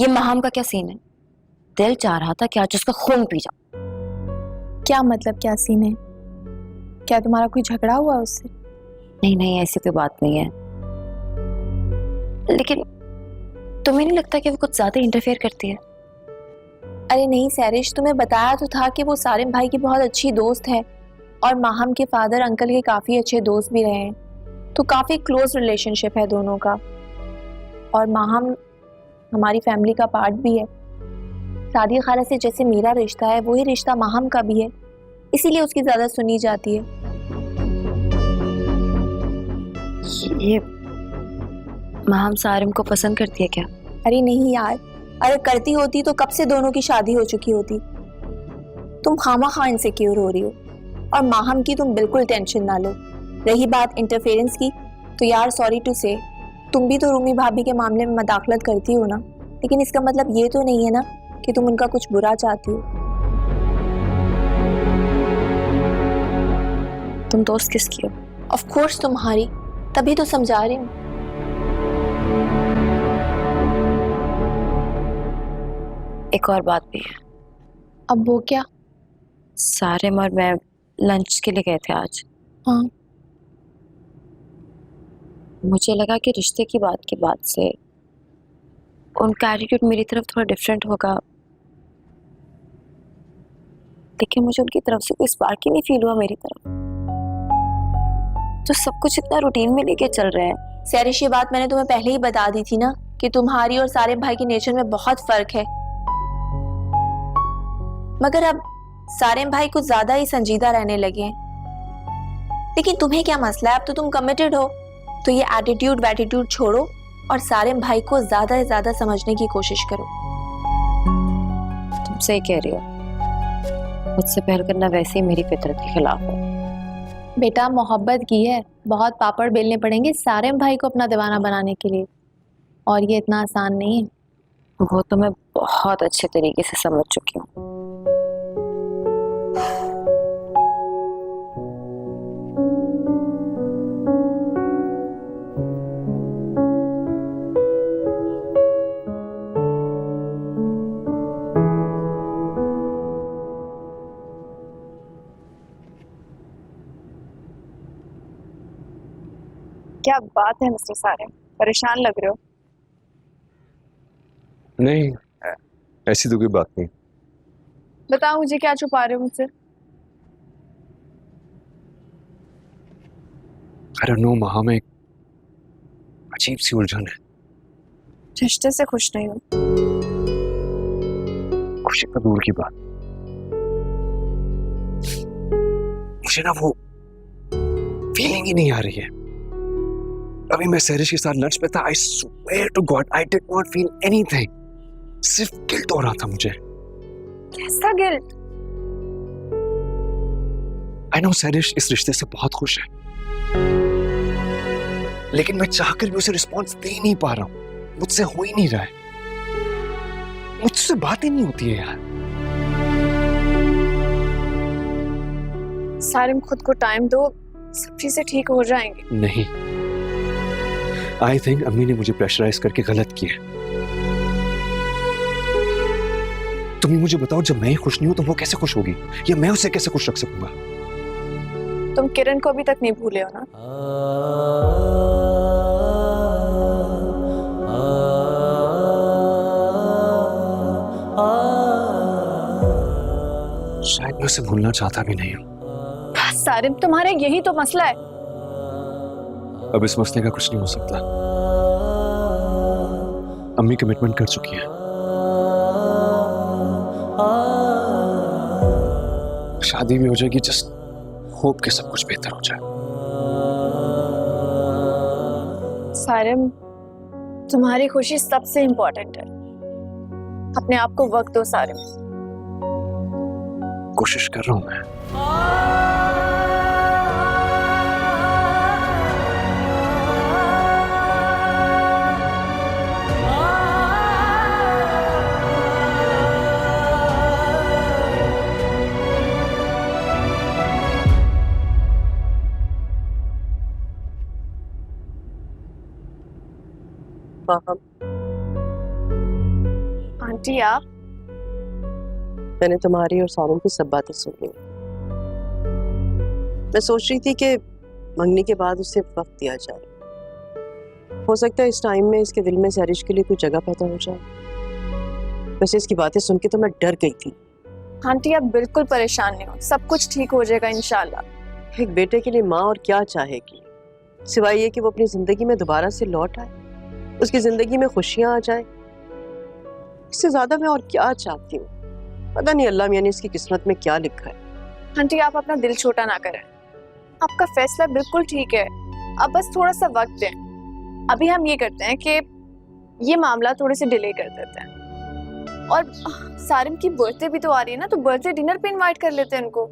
ये महाम का क्या सीन है? दिल चाह रहा था कि आज उसका खून पी जाऊं। क्या मतलब, क्या सीन है? क्या तुम्हारा कोई झगड़ा हुआ उससे? नहीं नहीं, ऐसी कोई बात नहीं है, लेकिन तुम्हें नहीं लगता कि वो कुछ ज्यादा इंटरफेयर करती है? अरे नहीं सैरिश, तुम्हें बताया तो था कि वो सारिम भाई की बहुत अच्छी दोस्त है और माहम के फादर अंकल के काफी अच्छे दोस्त भी रहे हैं, तो काफी क्लोज रिलेशनशिप है दोनों का। और माहम हमारी फैमिली का पार्ट भी है। सादिया खाला से जैसे मेरा रिश्ता है वही रिश्ता माहम का भी है, इसीलिए उसकी ज्यादा सुनी जाती है। ये महाम सारिम को पसंद करती है क्या? अरे नहीं यार, अरे करती होती तो कब से दोनों की शादी हो चुकी होती। तुम खामा इनसिक्योर हो रही हो, और माहम की तुम बिल्कुल टेंशन ना लो। रही बात इंटरफेरेंस की, तो यार सॉरी टू से, तुम भी तो रूमी भाभी के मामले में मदाखलत करती हो ना, लेकिन इसका मतलब ये तो नहीं है ना कि तुम उनका कुछ बुरा चाहती हो। तुम दोस्त किसकी हो? ऑफ कोर्स तुम्हारी, तभी तो समझा रही हूँ। एक और बात भी है। अब वो क्या? सारिम और मैं लंच के लिए गए थे आज। हाँ, मुझे लगा कि रिश्ते की बात के बाद से उनका एटीट्यूड मेरी तरफ थोड़ा डिफरेंट होगा, लेकिन मुझे उनकी तरफ से कोई स्पार्क ही नहीं फील हुआ मेरी तरफ। तो सब कुछ इतना रूटीन में लेके चल रहे हैं। सैरिश ये बात मैंने तुम्हें पहले ही बता दी थी ना कि तुम्हारी और सारिम भाई के नेचर में बहुत फर्क है। मगर अब सारिम भाई कुछ ज्यादा ही संजीदा रहने लगे हैं। लेकिन तुम्हें क्या मसला है? अब तो तुम कमिटेड हो, तो ये एटीट्यूड वैटीट्यूड छोड़ो और सारिम भाई को ज्यादा से ज्यादा समझने की कोशिश करो। तुम सही कह रही हो, मुझसे प्यार करना वैसे ही मेरी फितरत के खिलाफ है। बेटा मोहब्बत की है, बहुत पापड़ बेलने पड़ेंगे सारिम भाई को अपना दीवाना बनाने के लिए, और ये इतना आसान नहीं है। वो तो मैं बहुत अच्छे तरीके से समझ चुकी हूँ। क्या बात है मिस्टर सारिम, परेशान लग रहे हो। नहीं, ऐसी तो कोई बात नहीं। बताओ मुझे, क्या छुपा रहे हो मुझसे? I don't know, महा में एक अजीब सी उलझन है। रिश्ते से खुश नहीं हो? खुशी तो दूर की बात, मुझे ना वो फीलिंग ही नहीं आ रही है। अभी मैं सैरिश के साथ लंच पे था, I swear to God I did not feel anything. सिर्फ गिल्ट हो रहा था मुझे। कैसा गिल्ट? आई नो सैरिश इस रिश्ते से बहुत खुश है, लेकिन मैं चाहकर भी उसे रिस्पॉन्स दे नहीं पा रहा हूं। मुझसे हो ही नहीं रहा है, मुझसे बात ही नहीं होती है यार। सारिम खुद को टाइम दो, सब चीजें ठीक हो जाएंगी। नहीं, आई थिंक अम्मी ने मुझे प्रेशराइज करके गलत किया। तुम ही मुझे बताओ, जब मैं खुश नहीं हूं तो वो कैसे खुश होगी, या मैं उसे कैसे खुश रख सकूंगा? तुम किरण को अभी तक नहीं भूले हो ना? शायद मैं उसे भूलना चाहता भी नहीं हूं। सारिम, तुम्हारे यही तो मसला है। अब इस मसले का कुछ नहीं हो सकता। अम्मी कमिटमेंट कर चुकी है, शादी भी हो जाएगी। जस्ट होप कि सब कुछ बेहतर हो जाए। सारिम, तुम्हारी खुशी सबसे इंपॉर्टेंट है। अपने आप को वक्त दो सारिम। कोशिश कर रहा हूं मैं। आंटी आप? मैंने तुम्हारी और सारों की सब बातें सुन ली। मैं सोच रही थी कि मंगनी के बाद उसे वक्त दिया जाए। हो सकता है इस टाइम में इसके दिल में सैरिश के लिए कोई जगह पैदा हो जाए। वैसे इसकी बातें सुन के तो मैं डर गई थी। आंटी आप बिल्कुल परेशान नहीं हो, सब कुछ ठीक हो जाएगा इंशाल्लाह। एक बेटे के लिए माँ और क्या चाहेगी, सिवाय ये कि वो अपनी जिंदगी में दोबारा से लौट आए, उसकी जिंदगी में खुशियां आ जाए। इससे ज्यादा मैं और क्या चाहती हूँ। पता नहीं अल्लाह मियां ने इसकी किस्मत में क्या लिखा है। आंटी आप अपना दिल छोटा ना करें, आपका फैसला बिल्कुल ठीक है, अब बस थोड़ा सा वक्त दें। अभी हम ये करते हैं कि ये मामला थोड़े से डिले कर देते हैं, और सारिम की बर्थडे भी तो आ रही है ना, तो बर्थडे डिनर पे इनवाइट कर लेते हैं उनको।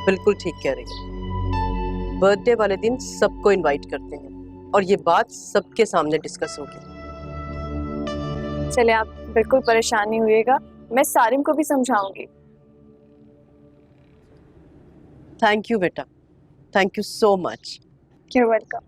बिल्कुल ठीक कह रही है। बर्थडे वाले दिन सबको इनवाइट करते हैं और ये बात सबके सामने डिस्कस होगी। चले आप बिल्कुल परेशान नहीं हुइएगा, मैं सारिम को भी समझाऊंगी। थैंक यू बेटा, thank you so much. You're welcome.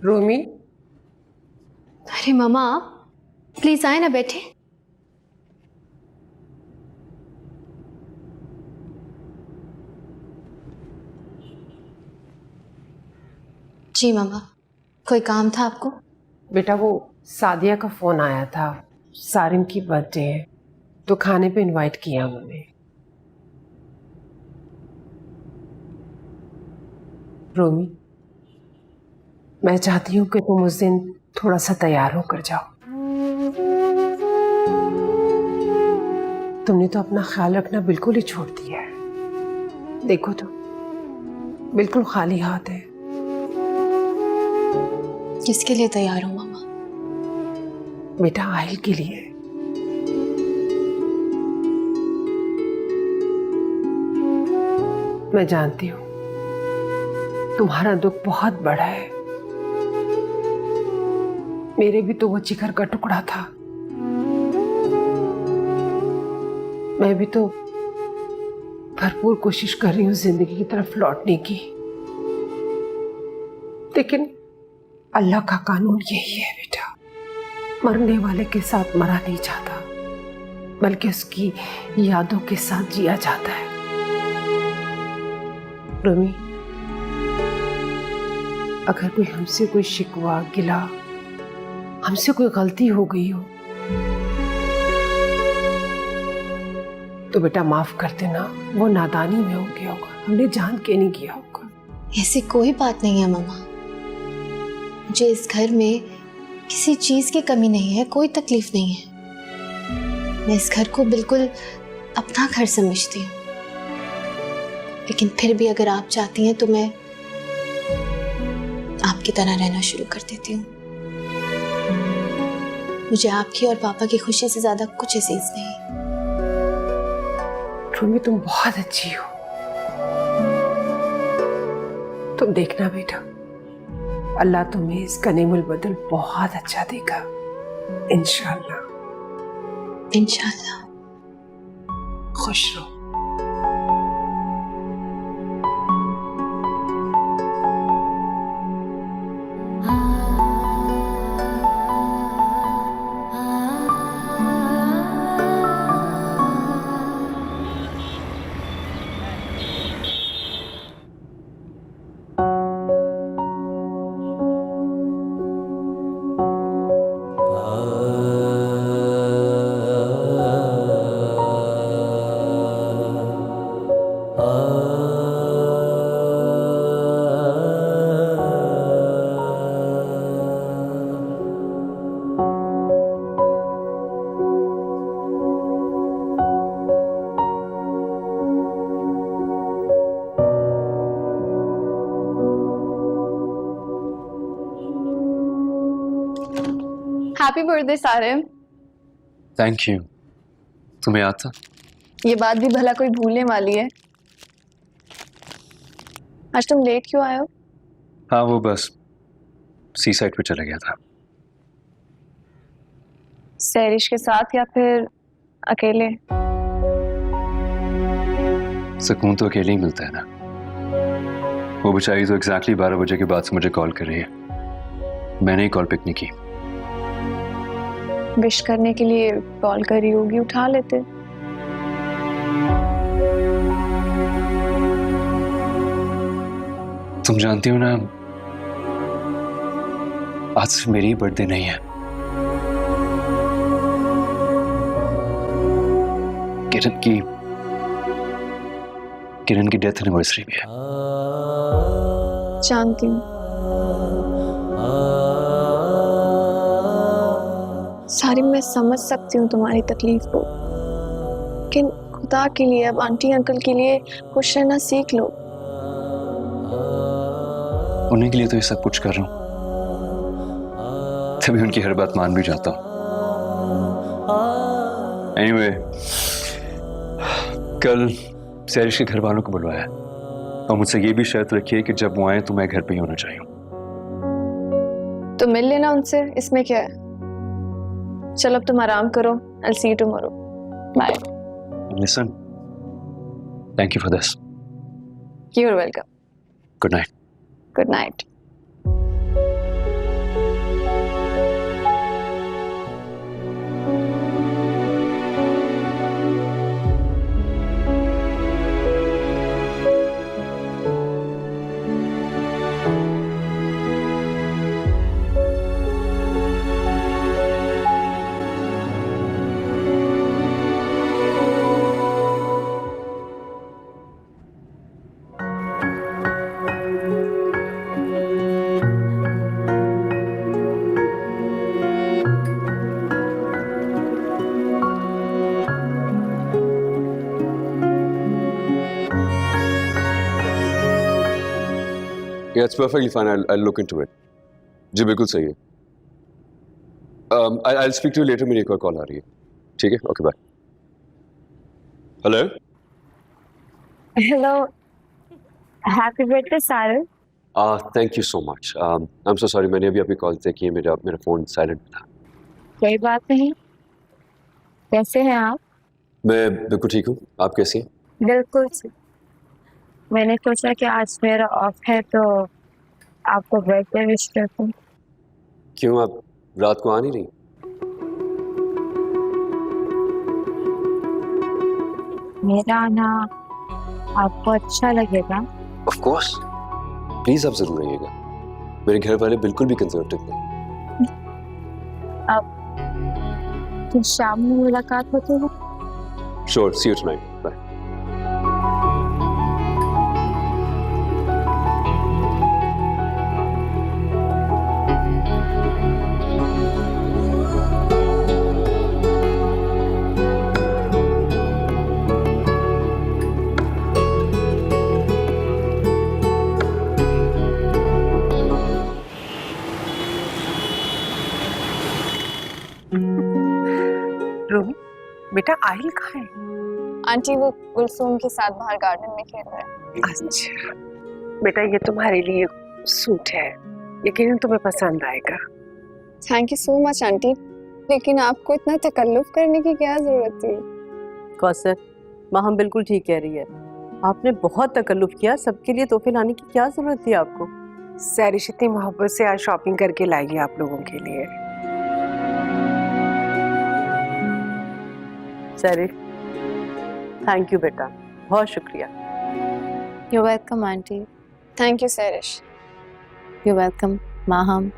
रोमी, अरे मामा आप प्लीज आए ना, बैठे। जी मामा, कोई काम था आपको? बेटा वो सादिया का फोन आया था, सारिम की बर्थडे है तो खाने पे इनवाइट किया उन्होंने। रोमी, मैं चाहती हूँ कि तुम उस दिन थोड़ा सा तैयार होकर जाओ। तुमने तो अपना ख्याल रखना बिल्कुल ही छोड़ दिया है। देखो तो बिल्कुल खाली हाथ है। किसके लिए तैयार हो मामा? बेटा आहिल के लिए। मैं जानती हूँ तुम्हारा दुख बहुत बड़ा है। मेरे भी तो वो जिगर का टुकड़ा था। मैं भी तो भरपूर कोशिश कर रही हूँ जिंदगी की तरफ लौटने की, लेकिन अल्लाह का कानून यही है बेटा, मरने वाले के साथ मरा नहीं जाता, बल्कि उसकी यादों के साथ जिया जाता है। रोमी, अगर कोई हमसे कोई शिकवा गिला, हमसे कोई गलती हो गई हो तो बेटा माफ कर देना, वो नादानी में हो गया होगा, हमने जान के नहीं किया होगा। ऐसी कोई बात नहीं है मामा, मुझे इस घर में किसी चीज की कमी नहीं है, कोई तकलीफ नहीं है। मैं इस घर को बिल्कुल अपना घर समझती हूँ, लेकिन फिर भी अगर आप चाहती हैं तो मैं आपकी तरह रहना शुरू कर देती हूँ। मुझे आपकी और पापा की खुशी से ज्यादा कुछ अजीज नहीं। रोमी, तुम बहुत अच्छी हो। तुम देखना बेटा, अल्लाह तुम्हें इस गनीमुल बदल बहुत अच्छा देगा इंशाल्लाह। इंशाल्लाह। खुश रहो। Happy birthday Sarim. Thank you. तुम्हें याद था? ये बात भी भला कोई भूलने वाली है? आज तुम लेट क्यों आए हो? हाँ वो बस सी साइड पे चला गया था। सैरिश के साथ या फिर अकेले? सुकून तो अकेले ही मिलता है ना। वो बेचारी तो एग्जैक्टली 12 बजे के बाद से मुझे कॉल कर रही है, मैंने ही कॉल पिक नहीं की। विश करने के लिए कॉल करी होगी, उठा लेते। तुम जानती हो ना, आज सिर्फ मेरी ही बर्थडे नहीं है, किरण की डेथ एनिवर्सरी भी है। जानती हूँ। सारी मैं समझ सकती हूँ तुम्हारी तकलीफ को, लेकिन खुदा के लिए अब आंटी अंकल के लिए खुश रहना सीख लो। उन्हीं के लिए तो ये सब कुछ कर रहा हूँ, तभी उनकी हर बात मान भी जाता हूँ। एनीवे, कल सैरिश के घर वालों को बुलवाया और मुझसे ये भी शर्त रखी है कि जब वो आए तो मैं घर पे ही होना चाहिए। तो मिल लेना उनसे, इसमें क्या है। चलो अब तुम आराम करो, I'll see you tomorrow. Bye. Listen, thank you for this. You're welcome. Good night. Good night. Yeah, it's perfectly fine. I'll look into it. जी बिल्कुल सही है। I'll speak to you later. मेरी एक और कॉल आ रही है। ठीक है? Okay, bye. Hello. Hello. Happy birthday, Sarah. Thank you so much. I'm so sorry. मैंने अभी आपकी कॉल तय की है, मेरा फोन साइलेंट था। कोई बात नहीं। कैसे हैं आप? मैं बिल्कुल ठीक हूँ। आप कैसी हैं? बिल्कुल। मैंने सोचा कि आज मेरा ऑफ है तो आपको बर्थडे विश करता हूँ। क्यों आप रात को आ नहीं रही? मेरा आना आपको अच्छा लगेगा? Of course. प्लीज आप जरूर आइएगा। मेरे घर वाले बिल्कुल भी कंजर्वेटिव नहीं। अब तो शाम में मुलाकात होती है। Sure. See you tonight. Bye. रोमी, बेटा आहिल कहाँ है? आंटी वो कुलसुम के साथ बाहर गार्डन में खेल रहे हैं। अच्छा बेटा, ये तुम्हारे लिए सूट है, यकीनन तुम्हें पसंद आएगा। Thank you so much aunty, लेकिन आपको इतना तकल्लुफ करने की क्या जरूरत थी? कौसर, माँ हम बिल्कुल ठीक कह रही है। आपने बहुत तकल्लुफ किया, सबके लिए तोहफे लाने की क्या जरूरत थी आपको? सैरिश इतनी मोहब्बत से आज शॉपिंग करके लाएगी आप लोगों के लिए। सैरिश, थैंक यू बेटा, बहुत शुक्रिया। You're welcome, auntie. Thank you Sarish. You're welcome, Maham.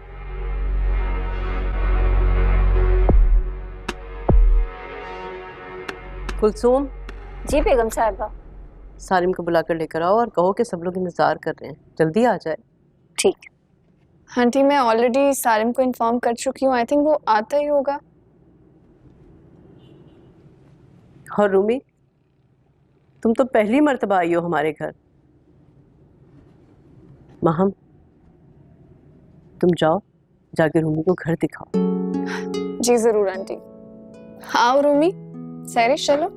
Kulsoom, ji बेगम साहिबा। सालिम को बुलाकर लेकर आओ और कहो कि सब लोग इंतजार कर रहे हैं, जल्दी आ जाए। ठीक। आंटी मैं ऑलरेडी सारिम को इन्फॉर्म कर चुकी हूँ, आई थिंक वो आता ही होगा। और रूमी, तुम तो पहली मर्तबा आई हो हमारे घर। महम, तुम जाओ, जाके रूमी को घर दिखाओ। जी जरूर आंटी। हाँ रूमी, सैरिश चलो।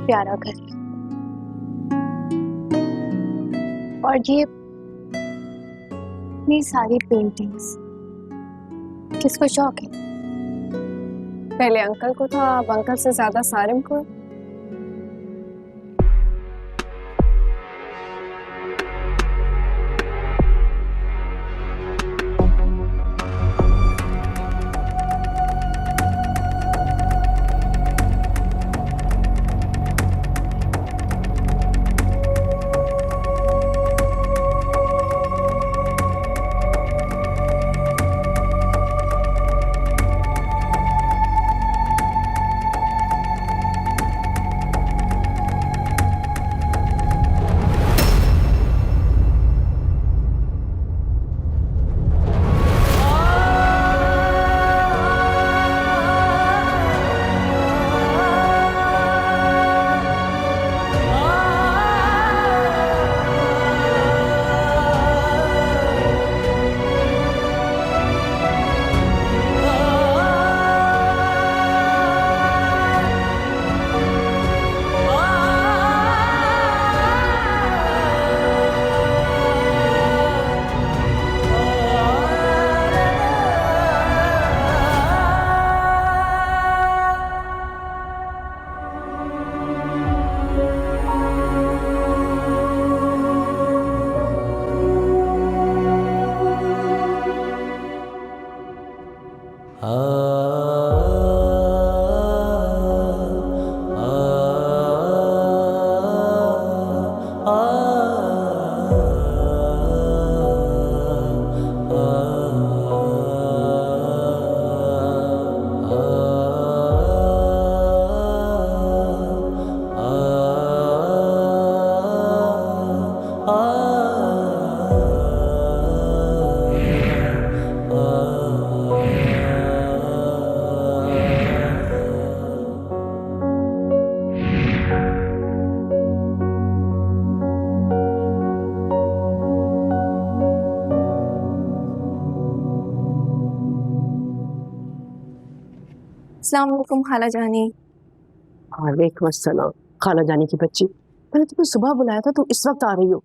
प्यारा घर है। और ये सारी पेंटिंग्स किसको शौक है? पहले अंकल को था, अब अंकल से ज्यादा सारिम को। अस्सलाम वालेकुम खाला जानी। वालेकुम अस्सलाम खाला जानी की बच्ची, मैंने तुम्हें सुबह बुलाया था, तुम इस वक्त आ रही हो।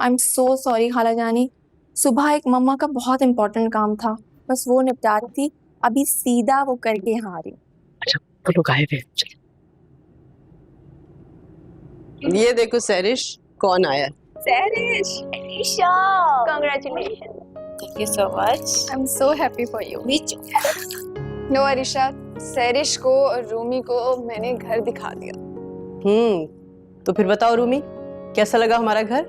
आई एम सो सॉरी खाला जानी, सुबह एक मम्मा का बहुत इंपॉर्टेंट काम था, बस वो निपटा रही थी, अभी सीधा वो करके यहाँ आ रही। अच्छा वो लोग आए थे। ये देखो सैरिश कौन आया। Sairish, Isha, congratulation. Thank you so much. I am so happy for you. No Arisha, Sairish को और रूमी को मैंने घर दिखा दिया। तो फिर बताओ रूमी, कैसा लगा हमारा घर?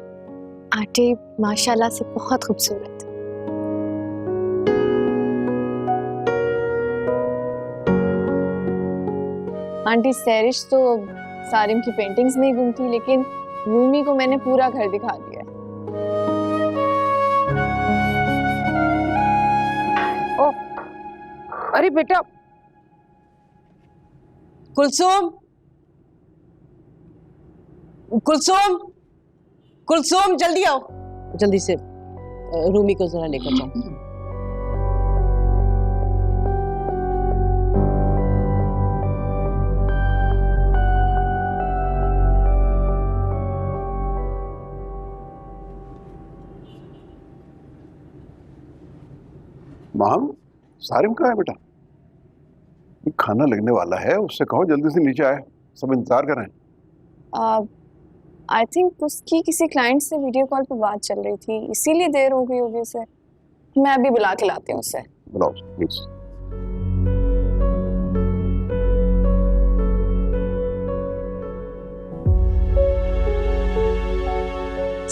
आंटी माशाल्लाह से बहुत खूबसूरत। आंटी सैरिश तो सारिम की पेंटिंग्स में ही गुम थी, लेकिन रूमी को मैंने पूरा घर दिखा दिया। अरे बेटा कुलसुम, कुलसुम, कुलसुम जल्दी आओ, जल्दी से रूमी को जरा लेकर जाओ। माम, सारिम कहाँ है बेटा? खाना लगने वाला है, उससे कहो जल्दी से नीचे आए, सब इंतजार कर रहे हैं। आई थिंक उसकी किसी क्लाइंट से वीडियो कॉल पे बात चल रही थी, इसीलिए देर हो गई होगी उसे। मैं अभी बुला के लाती हूँ उसे। बुलाओ प्लीज।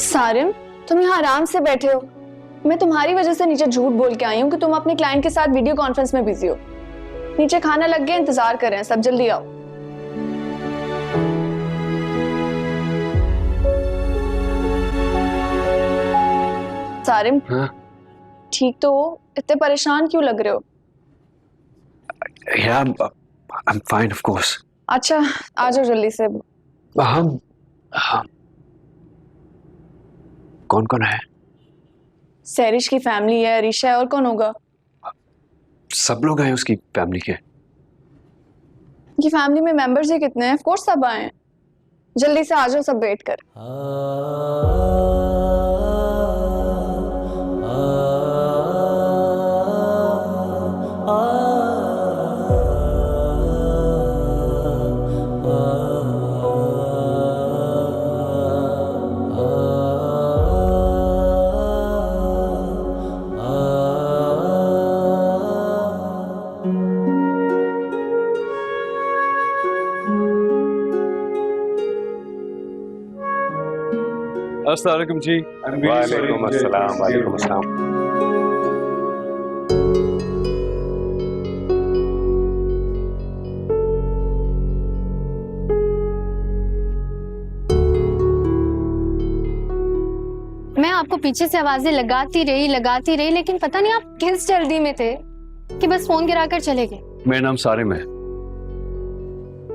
सारिम, तुम यहाँ आराम से बैठे हो। मैं तुम्हारी वजह से नीचे झूठ बोल के आई हूँ कि तुम अपने क्लाइंट के साथ वीडियो कॉन्फ्रेंस में बिजी हो। नीचे खाना लग गया, इंतजार कर रहे हैं सब, जल्दी आओ। सारिम, ठीक तो हो? इतने परेशान क्यों लग रहे हो? Yeah, I'm fine, of course. अच्छा, आ जाओ जल्दी से। हम कौन कौन है? सैरिश की फैमिली है, अरीशा है, और कौन होगा? सब लोग हैं उसकी फैमिली के। की फैमिली में मेंबर्स ही कितने हैं? ऑफ कोर्स सब आए हैं। जल्दी से आ जाओ, सब वेट कर। अस्सलाम वालेकुम जी। वालेकुम अस्सलाम, वालेकुम अस्सलाम। मैं आपको पीछे से आवाजें लगाती रही, लेकिन पता नहीं आप किस जल्दी में थे कि बस फोन गिराकर चले गए। मेरा नाम सारिम है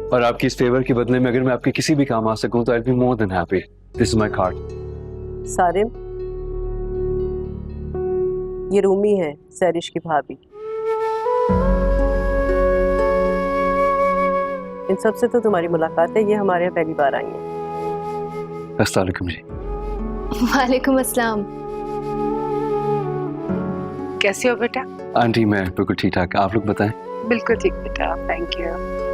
और आपकी इस फेवर के बदले में अगर मैं आपके किसी भी काम आ सकूं तो I will be more than happy. This is my card. Sarim, ये रूमी है, सैरिश की भाभी। इन सब से तो तुम्हारी मुलाकात है, ये हमारे यहाँ पहली बार आई है। अस्सलाम वालेकुम जी। वालेकुम अस्सलाम। कैसे हो बेटा? आंटी मैं बिल्कुल ठीक ठाक, आप लोग बताएं। बिल्कुल ठीक बेटा, थैंक यू।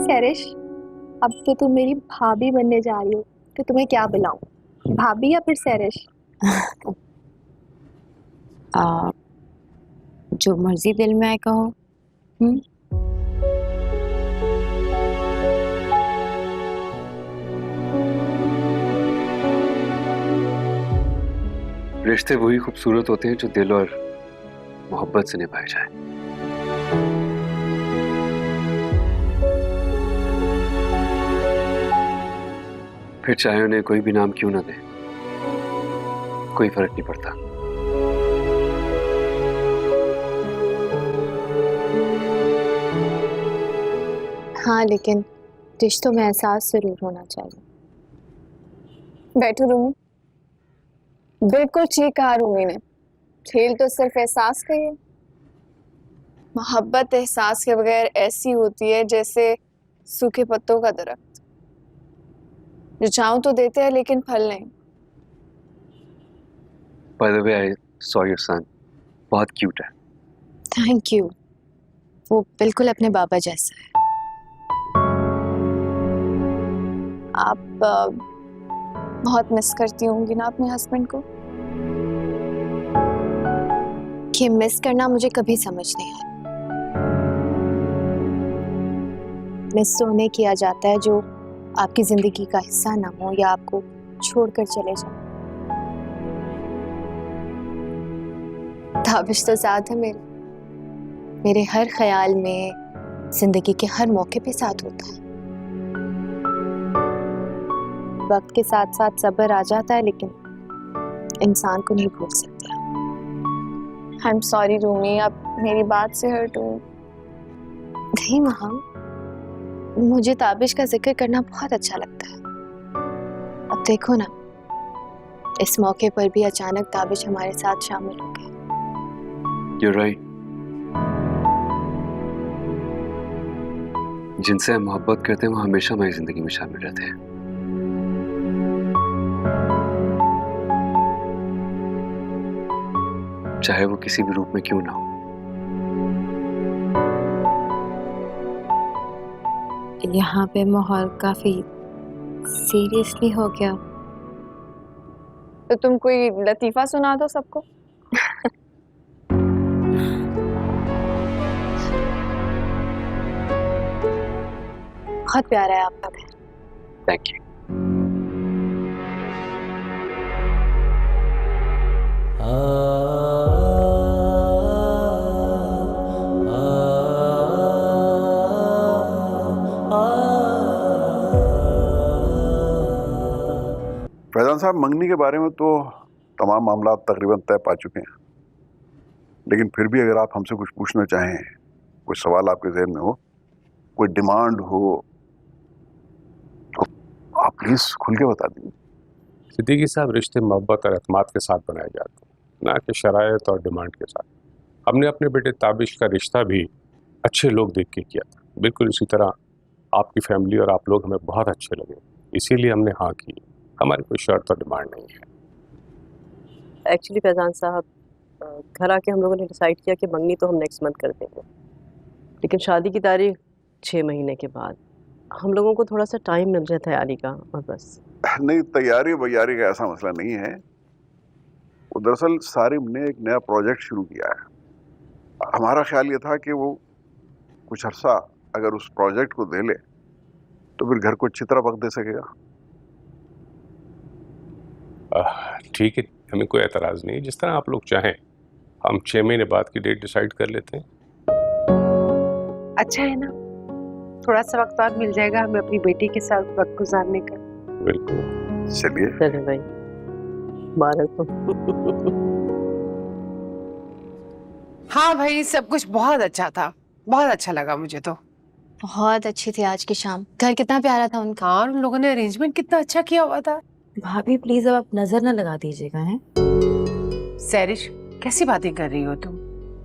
सैरिश, अब तो तुम मेरी भाभी बनने जा रही हो, तो तुम्हें क्या बुलाऊं, भाभी या फिर सैरिश? जो मर्जी दिल में आए कहो। रिश्ते वही खूबसूरत होते हैं जो दिल और मोहब्बत से निभाए जाए। फिर चाहे उन्हें कोई भी नाम क्यों ना दे, कोई फर्क नहीं पड़ता। हाँ, लेकिन रिश्तों में एहसास जरूर होना चाहिए। बैठो रूमी। बिल्कुल ठीक कहा रूमी ने, खेल तो सिर्फ एहसास का ही है। मोहब्बत एहसास के बगैर ऐसी होती है जैसे सूखे पत्तों का दरख्त, जो चाहूं तो देते हैं लेकिन फल नहीं। By the way I saw your son, बहुत क्यूट है। Thank you. वो बिल्कुल अपने बाबा जैसा है। आप बहुत मिस करती होंगी ना अपने हस्बैंड को? कि मिस करना मुझे कभी समझ नहीं आया। मिस तो उन्हें किया जाता है जो आपकी जिंदगी का हिस्सा ना हो या आपको छोड़कर चले जाए। ताबिश तो साथ है मेरे हर ख्याल में, जिंदगी के हर मौके पे साथ होता है। वक्त के साथ साथ सब्र आ जाता है, लेकिन इंसान को नहीं भूल सकता। आई एम सॉरी रूमी, आप मेरी बात से हर्ट हो। नहीं महम, मुझे ताबिश का जिक्र करना बहुत अच्छा लगता है। अब देखो ना, इस मौके पर भी अचानक ताबिश हमारे साथ शामिल हो गए। You're right. जिनसे हम मोहब्बत करते हैं वो हमेशा हमारी जिंदगी में शामिल रहते हैं। चाहे वो किसी भी रूप में क्यों ना हो। यहाँ पे माहौल काफी सीरियसली हो गया। तो तुम कोई लतीफा सुना दो सबको। बहुत प्यारा है आपका घर। Thank you. फैजान साहब, मंगनी के बारे में तो तमाम मामला तकरीबन तय पा चुके हैं, लेकिन फिर भी अगर आप हमसे कुछ पूछना चाहें, कोई सवाल आपके जहन में हो, कोई डिमांड हो, तो आप प्लीज खुल के बता दीजिए। सिद्दीकी साहब, रिश्ते मोहब्बत और एतमाद के साथ बनाए जाते हैं, ना कि शरायत और डिमांड के साथ। हमने अपने बेटे ताबिश का रिश्ता भी अच्छे लोग देख के किया था, बिल्कुल इसी तरह आपकी फैमिली और आप लोग हमें बहुत अच्छे लगे, इसीलिए हमने हाँ की। हमारी कोई शर्त और डिमांड नहीं है। एक्चुअली फैजान साहब, घर आके हम लोगों ने डिसाइड किया कि मंगनी तो हम नेक्स्ट मंथ कर देंगे, लेकिन शादी की तारीख 6 महीने के बाद। हम लोगों को थोड़ा सा टाइम मिल जाए तैयारी का, और बस। नहीं, तैयारी बयारी का ऐसा मसला नहीं है। वो दरअसल सारिम ने एक नया प्रोजेक्ट शुरू किया है। हमारा ख्याल ये था कि वो कुछ अरसा अगर उस प्रोजेक्ट को दे ले तो फिर घर को अच्छी तरह वक्त दे सकेगा। ठीक है, हमें कोई एतराज़ नहीं, जिस तरह आप लोग चाहें। हम 6 महीने बाद की डेट डिसाइड कर लेते हैं। अच्छा है ना, थोड़ा सा वक्त और मिल जाएगा हमें अपनी बेटी के साथ वक्त गुजारने का। बिल्कुल। चलिए। चले भाई, मुबारक हो। हाँ भाई, सब कुछ बहुत अच्छा था, बहुत अच्छा लगा मुझे तो। बहुत अच्छी थी आज की शाम, घर कितना प्यारा था उनका। हाँ, उन लोगों ने अरेंजमेंट कितना अच्छा किया हुआ था। भाभी प्लीज अब आप नजर न लगा दीजिएगा। हैं सैरिश, कैसी बातें कर रही हो तुम?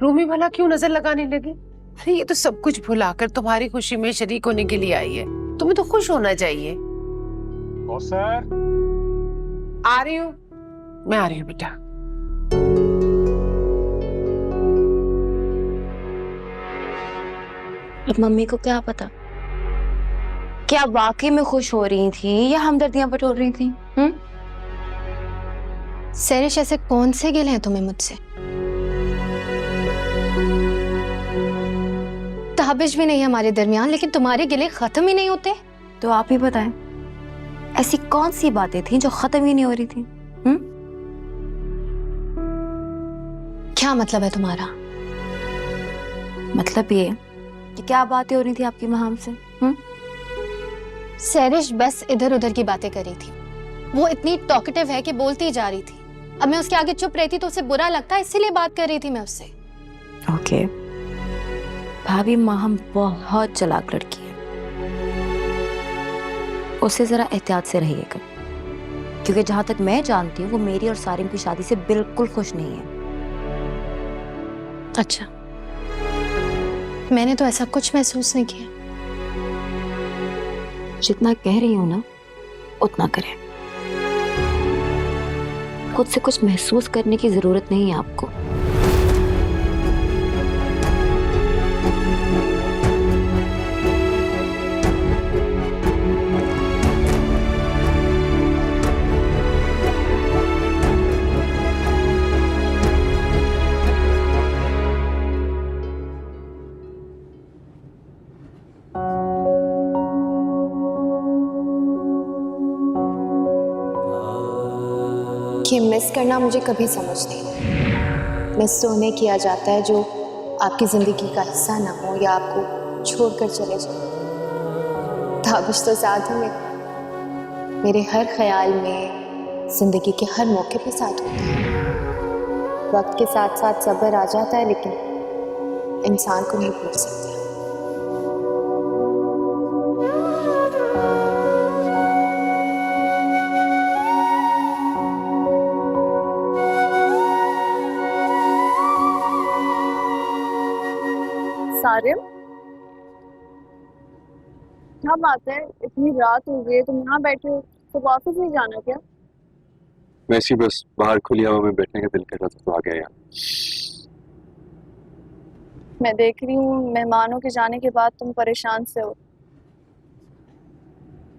रूमी भला क्यों नजर लगाने लगी? अरे ये तो सब कुछ भुलाकर तुम्हारी खुशी में शरीक होने के लिए आई है, तुम्हें तो खुश होना चाहिए। सर, आ रही हूँ, मैं आ रही हूँ बेटा। अब मम्मी को क्या पता, क्या वाकई में खुश हो रही थी या हमदर्दियां बटोर रही थी? सैरिश, ऐसे कौन से गिले हैं तुम्हें मुझसे? ताबिश भी नहीं है हमारे दरमियान, लेकिन तुम्हारे गिले खत्म ही नहीं होते। तो आप ही बताएं, ऐसी कौन सी बातें थी जो खत्म ही नहीं हो रही थी? क्या मतलब है तुम्हारा? मतलब ये कि क्या बातें हो रही थी आपकी माँ हमसे? सैरिश बस इधर उधर की बातें कर रही थी। वो इतनी टॉकेटिव है कि बोलती जा रही थी। अब मैं उसके आगे चुप रहती तो उसे बुरा लगता, इसीलिए बात कर रही थी मैं उससे। ओके भाभी, माँ हम बहुत चालाक लड़की है, उससे जरा एहतियात से रहिएगा, क्योंकि जहां तक मैं जानती हूँ वो मेरी और सारिम की शादी से बिल्कुल खुश नहीं है। अच्छा, मैंने तो ऐसा कुछ महसूस नहीं किया। जितना कह रही हूँ ना उतना करें, खुद से कुछ महसूस करने की जरूरत नहीं है आपको। कि मिस करना मुझे कभी समझ नहीं। मिस तो उन्हें किया जाता है जो आपकी ज़िंदगी का हिस्सा ना हो या आपको छोड़कर चले जाए। ताबिश तो साथ ही में मेरे हर ख्याल में, ज़िंदगी के हर मौके पे साथ होता है। वक्त के साथ साथ सब्र आ जाता है, लेकिन इंसान को नहीं भूल सकता। सारिम, क्या बात है, इतनी रात हो गई तुम यहाँ बैठे हो, तो ऑफिस नहीं जाना क्या? वैसे बस बाहर खुली हवा में बैठने का दिल कर रहा था तो आ गया यार। मैं देख रही हूँ मेहमानों के जाने के बाद तुम परेशान से हो,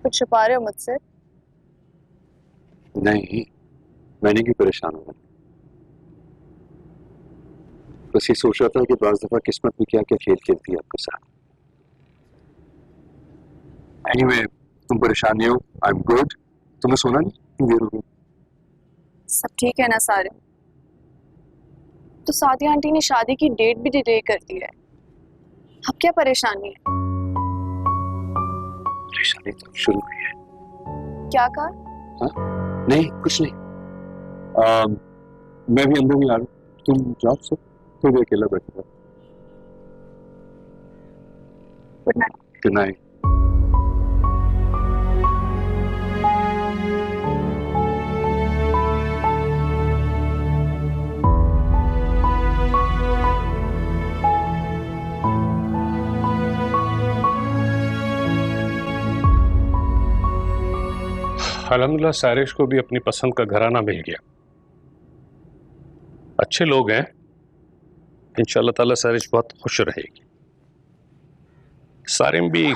कुछ छुपा रहे हो मुझसे? नहीं, मैंने क्यों परेशान होना, बस ये सोच रहा था कि बाज़ दफा किस्मत में क्या क्या खेल खेलती है आपके साथ। एनीवे तुम परेशान नहीं हो, आई एम गुड। तुम्हें सोना नहीं देर हो गई? सब ठीक है ना सारे? तो सादिया आंटी ने शादी की डेट भी डिले कर दी है, अब क्या परेशानी है? परेशानी तो शुरू हुई है। क्या कहा? नहीं कुछ नहीं। मैं भी अंदर ही आ रहा हूँ, तुम जाओ सब, थोड़ी देर अकेला बैठूंगा। Good night. Good night. अल्हम्दुलिल्लाह सारिश को भी अपनी पसंद का घराना मिल गया। अच्छे लोग हैं, इंशाल्लाह ताला सारिश बहुत खुश रहेगी। सारिम भी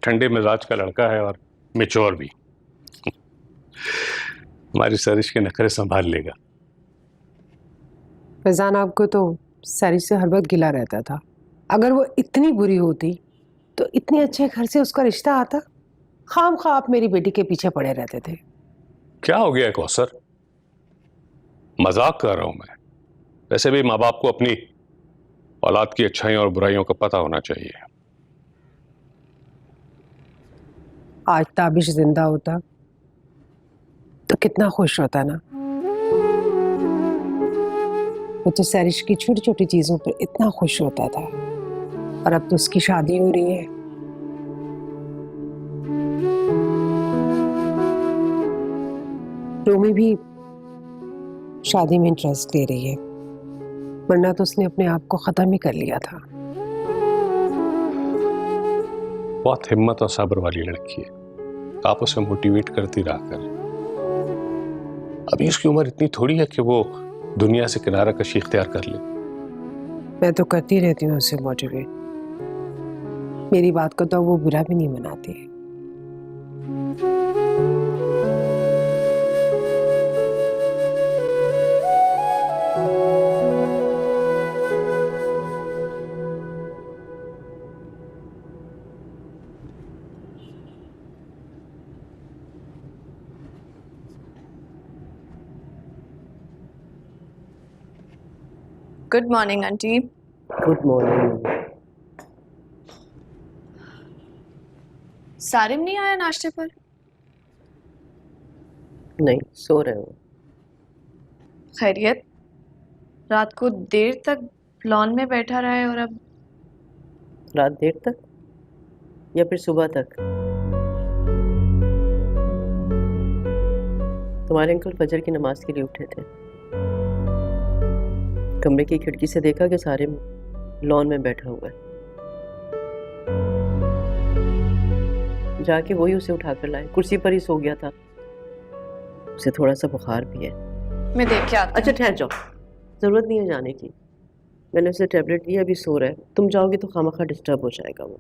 ठंडे मिजाज का लड़का है और मैच्योर भी। हमारी सारिश के नखरे संभाल लेगा। फैजान आपको तो सारिश से हर वक्त गिला रहता था। अगर वो इतनी बुरी होती तो इतने अच्छे घर से उसका रिश्ता आता? खाम खा आप मेरी बेटी के पीछे पड़े रहते थे। क्या हो गया कौसर, मजाक कर रहा हूं मैं। वैसे भी माँ बाप को अपनी औलाद की अच्छाइयों और बुराइयों का पता होना चाहिए। आज ताबिश जिंदा होता तो कितना खुश होता ना। वो तो सारिश की छोटी छोटी चीजों पर इतना खुश होता था, और अब तो उसकी शादी हो रही है। रोमी भी शादी में इंटरेस्ट ले रही है, वरना तो उसने अपने आप को खत्म ही कर लिया था। बहुत हिम्मत और सब्र वाली लड़की है, आप उसे मोटिवेट करती रहा करें। अभी उसकी उम्र इतनी थोड़ी है कि वो दुनिया से किनारा कशी इख्तियार कर ले। मैं तो करती रहती हूँ उसे मोटिवेट, मेरी बात को तो वो बुरा भी नहीं मनाती है। Good morning aunty. Good morning. Sarim नहीं आया नाश्ते पर? नहीं, सो रहे हो? खैरियत? रात को देर तक लॉन में बैठा रहा है और अब रात देर तक या फिर सुबह तक? तुम्हारे अंकल फजर की नमाज के लिए उठे थे, कमरे की खिड़की से देखा कि सारे लॉन में बैठा हुआ है। जाके वही उसे उठाकर लाए, कुर्सी पर ही सो गया था। उसे थोड़ा सा बुखार भी है। मैं देख के आती अच्छा हूँ। ठहर जाओ, जरूरत नहीं है जाने की। मैंने उसे टेबलेट दिया, अभी सो रहा है। तुम जाओगे तो खामखा डिस्टर्ब हो जाएगा वो।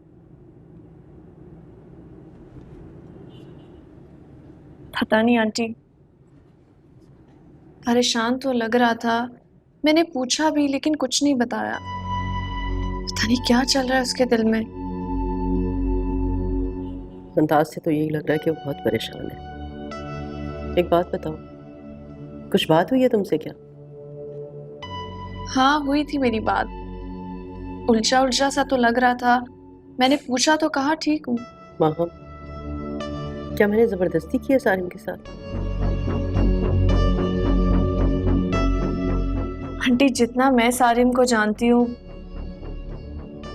पता नहीं आंटी, परेशान तो लग रहा था। मैंने पूछा भी लेकिन कुछ नहीं बताया। पता नहीं क्या चल रहा है उसके दिल में। अंदाज से तो यही लग रहा है कि वो बहुत परेशान है। एक बात बताओ, कुछ बात हुई है तुमसे क्या? हाँ हुई थी मेरी बात, उलझा उलझा सा तो लग रहा था। मैंने पूछा तो कहा ठीक हूँ। माहम, क्या मैंने जबरदस्ती की है सारिम के साथ? आंटी जितना मैं सारिम को जानती हूँ,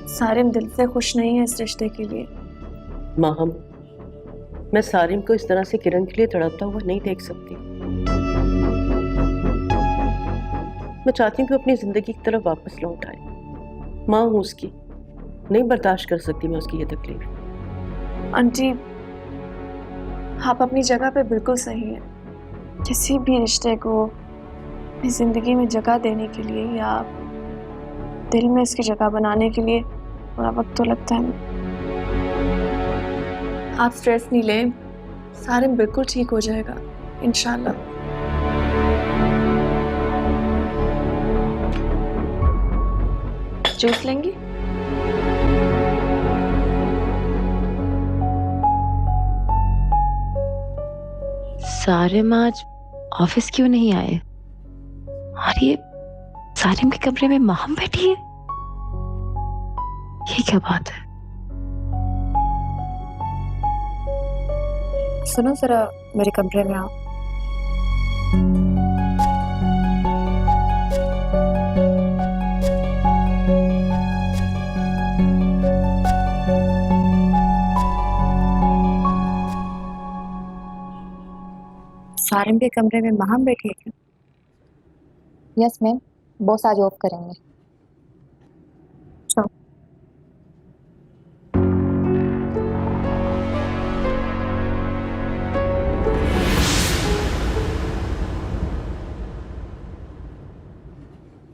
सारिम दिल से खुश नहीं है इस रिश्ते के लिए। माहम, मैं सारिम को इस तरह से किरण के लिए तड़पता हुआ नहीं देख सकती। मैं चाहती हूँ कि अपनी जिंदगी की तरफ वापस लौट आए। माँ हूँ उसकी, नहीं बर्दाश्त कर सकती मैं उसकी ये तकलीफ। आंटी आप अपनी जगह पे बिल्कुल सही है। किसी भी रिश्ते को अपनी जिंदगी में जगह देने के लिए या दिल में इसकी जगह बनाने के लिए थोड़ा वक्त तो लगता है। आप स्ट्रेस नहीं लें, सारिम बिल्कुल ठीक हो जाएगा इंशाल्लाह। जूस लेंगी? सारिम आज ऑफिस क्यों नहीं आए? और ये सारिम के कमरे में माहम बैठी है, ये क्या बात है? सुनो जरा, मेरे कमरे में आओ। सारिम के कमरे में महम बैठी है क्या? यस मैम, बॉस आज ऑफ करेंगे।